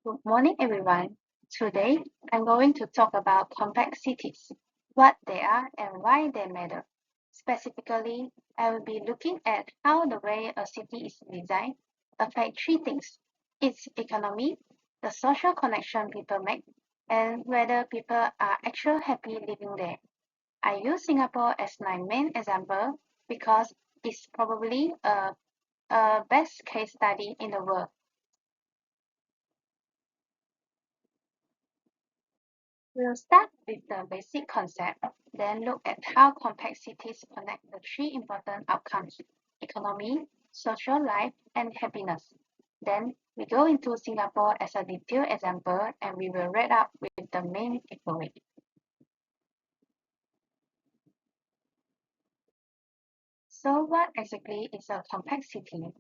Good morning, everyone. Today, I'm going to talk about compact cities, what they are and why they matter. Specifically, I will be looking at how the way a city is designed affects three things: its economy, the social connection people make, and whether people are actually happy living there. I use Singapore as my main example because it's probably a best case study in the world. We'll start with the basic concept, then look at how compact cities connect the three important outcomes: economy, social life, and happiness. Then we go into Singapore as a detailed example and we will wrap up with the main takeaway. So what exactly is a compact city?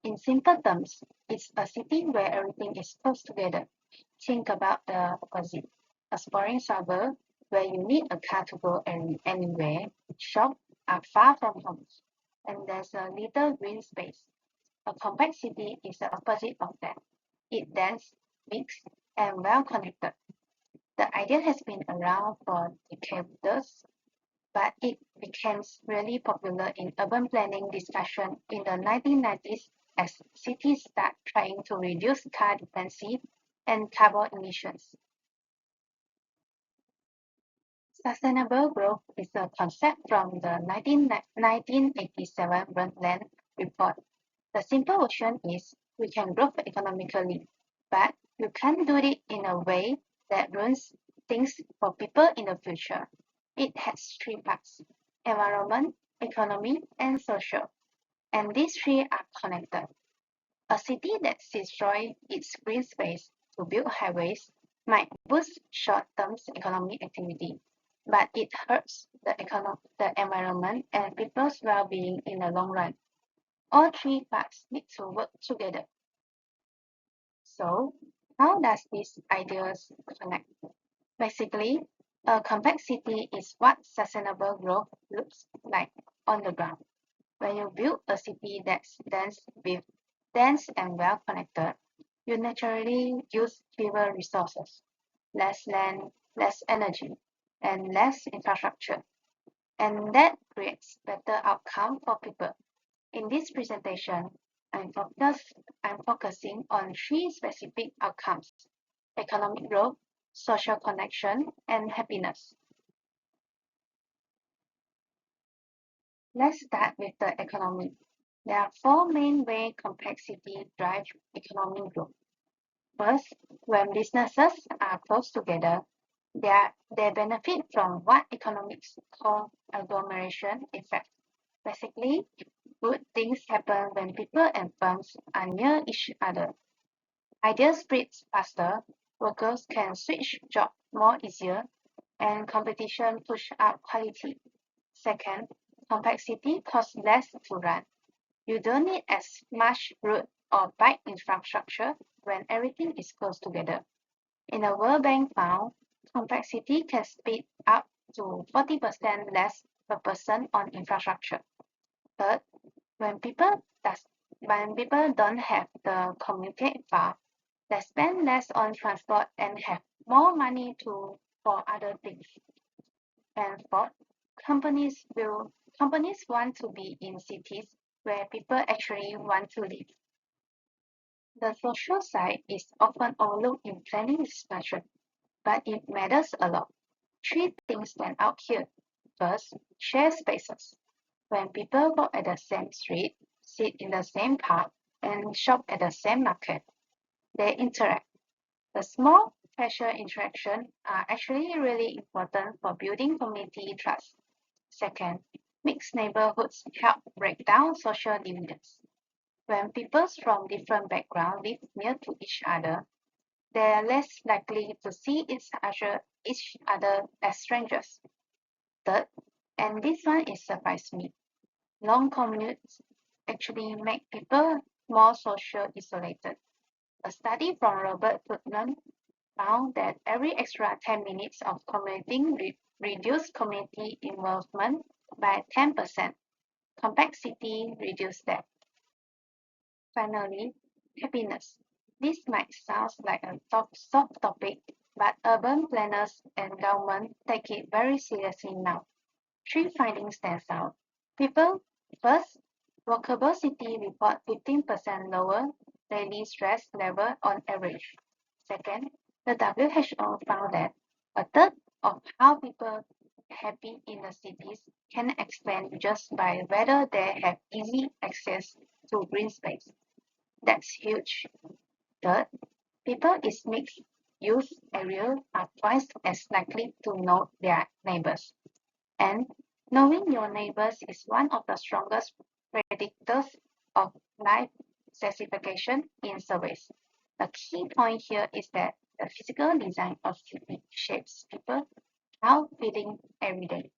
In simple terms, it's a city where everything is close together. Think about the opposite: a sprawling suburb where you need a car to go anywhere, shops are far from homes, and there's a little green space. A compact city is the opposite of that. It's dense, mixed, and well connected. The idea has been around for decades, but it became really popular in urban planning discussion in the 1990s as cities start trying to reduce car dependency and carbon emissions. Sustainable growth is a concept from the 1987 Brundtland Report. The simple version is we can grow economically, but you can't do it in a way that ruins things for people in the future. It has three parts: environment, economy, and social. And these three are connected. A city that destroys its green space to build highways might boost short-term economic activity, but it hurts the environment and people's well-being in the long run. All three parts need to work together. So, how does these ideas connect? Basically, a compact city is what sustainable growth looks like on the ground. When you build a city that's dense and well connected, you naturally use fewer resources, less land, less energy, and less infrastructure. And that creates better outcome for people. In this presentation, I'm focusing on three specific outcomes: economic growth, social connection, and happiness. Let's start with the economy. There are four main ways complexity drives economic growth. First, when businesses are close together, they benefit from what economics call agglomeration effect. Basically, good things happen when people and firms are near each other. Ideas spreads faster, workers can switch jobs more easier, and competition push up quality. Second, complexity costs less to run. You don't need as much road or bike infrastructure when everything is close together. In a World Bank found, complexity can speed up to 40% less per person on infrastructure. Third, when people does when people don't have the communicate far, they spend less on transport and have more money for other things. And fourth, companies want to be in cities where people actually want to live. The social side is often overlooked in planning discussion, but it matters a lot. Three things stand out here. First, share spaces. When people walk at the same street, sit in the same park, and shop at the same market, they interact. The small casual interactions are actually really important for building community trust. Second, mixed neighborhoods help break down social divisions. When people from different backgrounds live near to each other, they are less likely to see each other as strangers. Third, and this one is surprised me, long commutes actually make people more social isolated. A study from Robert Putnam found that every extra 10 minutes of commuting reduced community involvement by 10%. Complexity reduced that. Finally, happiness. This might sound like a soft topic, but urban planners and government take it very seriously now. Three findings stand out. People, first, walkable city report 15% lower daily stress level on average. Second, the WHO found that a third of how people happy in the cities can explain just by whether they have easy access to green space. That's huge. Third, people in mixed use areas are twice as likely to know their neighbors. And knowing your neighbors is one of the strongest predictors of life satisfaction in surveys. The key point here is that the physical design of city shapes people how feeling every day.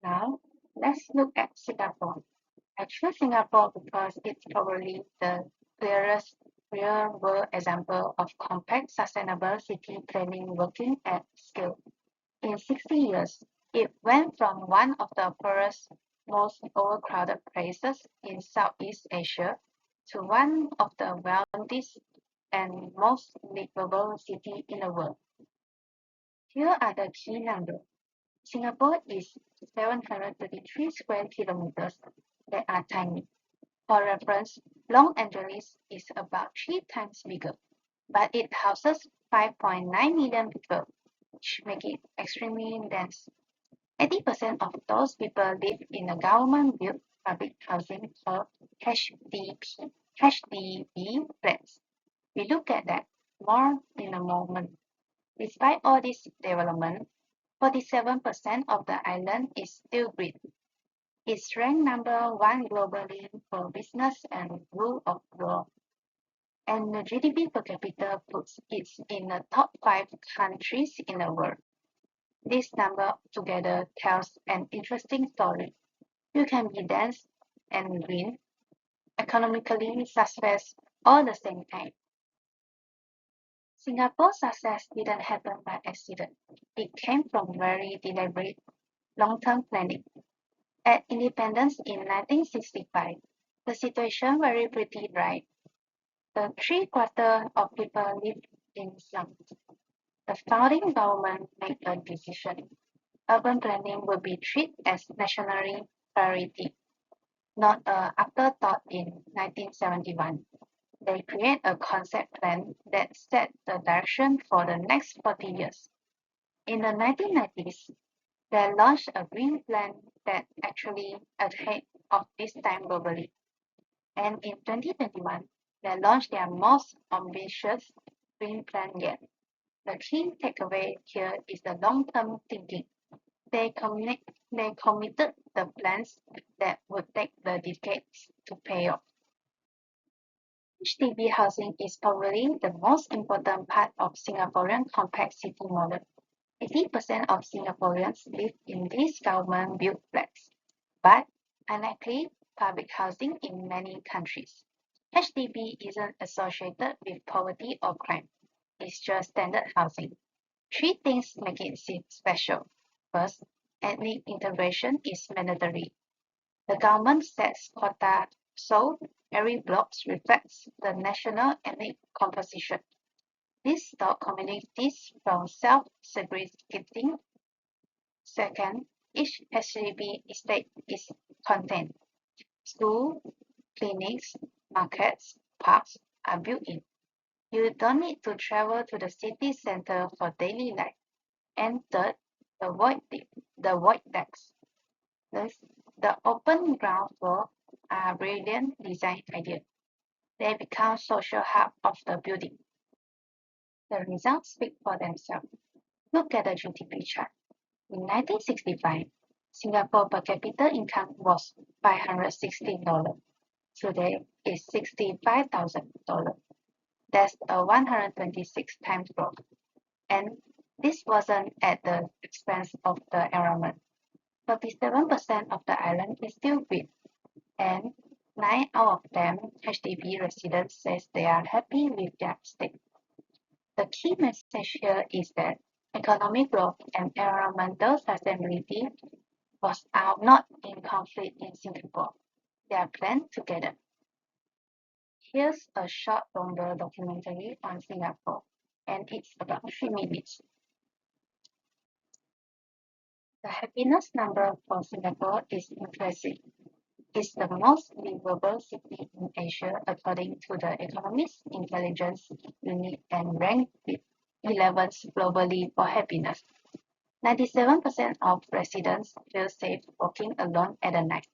Now, let's look at Singapore. I choose Singapore because it's probably the clearest real-world example of compact, sustainable city planning working at scale. In 60 years, it went from one of the poorest, most overcrowded places in Southeast Asia to one of the wealthiest and most livable cities in the world. Here are the key numbers. Singapore is 733 square kilometers that are tiny. For reference, Los Angeles is about 3 times bigger, but it houses 5.9 million people, which make it extremely dense. 80% of those people live in a government-built public housing or HDB flats. We look at that more in a moment. Despite all this development, 47% of the island is still green. It's ranked number one globally for business and rule of law, and the GDP per capita puts it in the top 5 countries in the world. This number together tells an interesting story. You can be dense and green, economically successful all the same time. Singapore's success didn't happen by accident. It came from very deliberate long-term planning. At independence in 1965, the situation very pretty dry. The three-quarters of people lived in slums. The founding government made a decision. Urban planning will be treated as national priority, not an afterthought in 1971. They create a concept plan that set the direction for the next 40 years. In the 1990s, they launched a green plan that actually ahead of this time globally. And in 2021, they launched their most ambitious green plan yet. The key takeaway here is the long-term thinking. They committed the plans that would take the decades to pay off. HDB housing is probably the most important part of Singaporean compact city model. 80% of Singaporeans live in these government-built flats, but unlikely public housing in many countries. HDB isn't associated with poverty or crime. It's just standard housing. Three things make it special. First, ethnic integration is mandatory. The government sets quota so every block reflects the national ethnic composition. This stops communities from self-segregating. Second, each HDB estate is contained. Schools, clinics, markets, parks are built in. You don't need to travel to the city center for daily life. And third, the void decks. Thus, the open ground floor are a brilliant design idea. They become social hub of the building. The results speak for themselves. Look at the GDP chart. In 1965, Singapore per capita income was $516. Today it's $65,000. That's a 126 times growth. And this wasn't at the expense of the environment. 37% of the island is still green, and 9 out of 10 HDB residents says they are happy with their state. The key message here is that economic growth and environmental sustainability are not in conflict in Singapore. They are planned together. Here's a short longer documentary on Singapore, and it's about 3 minutes. The happiness number for Singapore is impressive. It's the most livable city in Asia according to the Economist Intelligence Unit and ranked 11th globally for happiness. 97% of residents feel safe walking alone at night,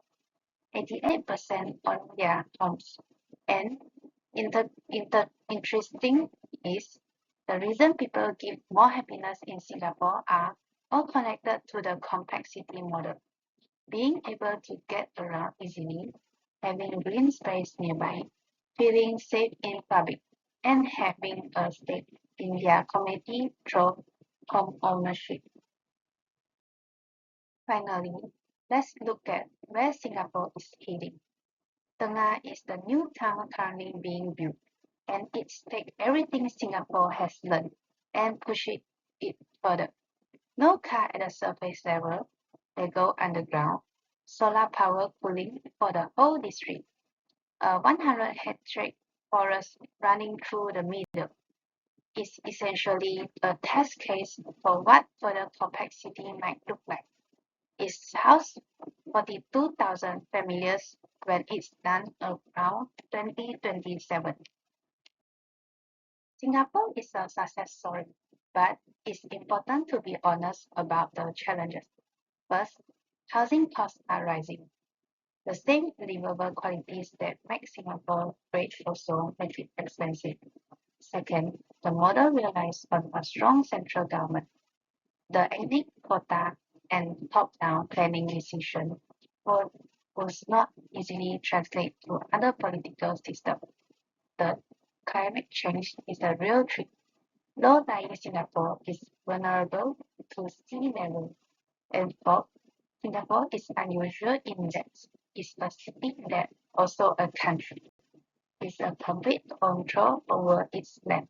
88% on their homes. And interesting is the reason people give more happiness in Singapore are all connected to the compact city model. Being able to get around easily, having green space nearby, feeling safe in public, and having a stake in their community through home ownership. Finally, let's look at where Singapore is heading. Tengah is the new town currently being built, and it takes everything Singapore has learned and push it further. No car at the surface level, they go underground, solar power cooling for the whole district, a 100-hectare forest running through the middle. Is essentially a test case for what further complexity might look like. It's housed 42,000 families when it's done around 2027. Singapore is a success story, but it's important to be honest about the challenges. First, housing costs are rising. The same livable qualities that make Singapore great also make it expensive. Second, the model relies on a strong central government. The ethnic quota and top-down planning decision was not easily translated to other political systems. Third, climate change is a real threat. Low-lying Singapore is vulnerable to sea level. And fourth, Singapore is unusual in that it's a city that also a country. It's a complete control over its land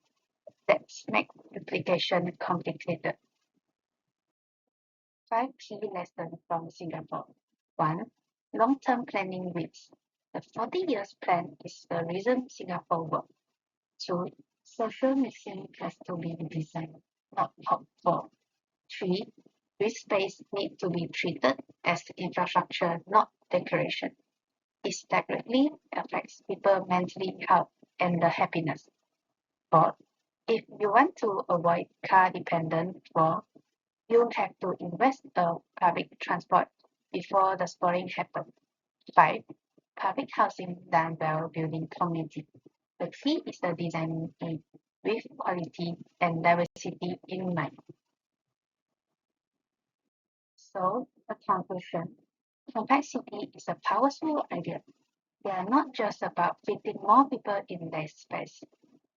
that makes replication complicated. 5 key lessons from Singapore. 1. Long-term planning wins. The 40 years plan is the reason Singapore works. 2. Social mixing has to be designed, not hoped for. 3. This space need to be treated as infrastructure, not decoration. It directly affects people mentally health and the happiness. 4. If you want to avoid car dependent for you have to invest in public transport before the sprawling happens. 5. Public housing done well building community. The key is the design with quality and diversity in mind. So, the conclusion. Complexity is a powerful idea. They are not just about fitting more people in their space.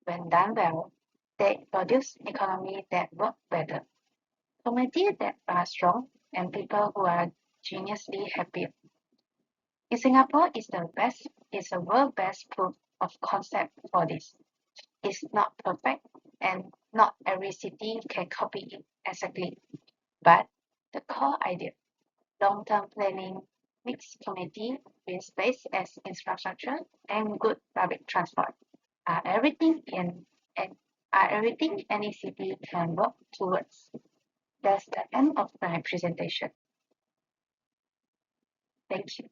When done well, they produce economy that work better, communities that are strong, and people who are geniusly happy. In Singapore is the world best proof of concept for this. It's not perfect and not every city can copy it exactly. But the core idea, long-term planning, mixed community with space as infrastructure and good public transport are and are everything any city can work towards. That's the end of my presentation. Thank you.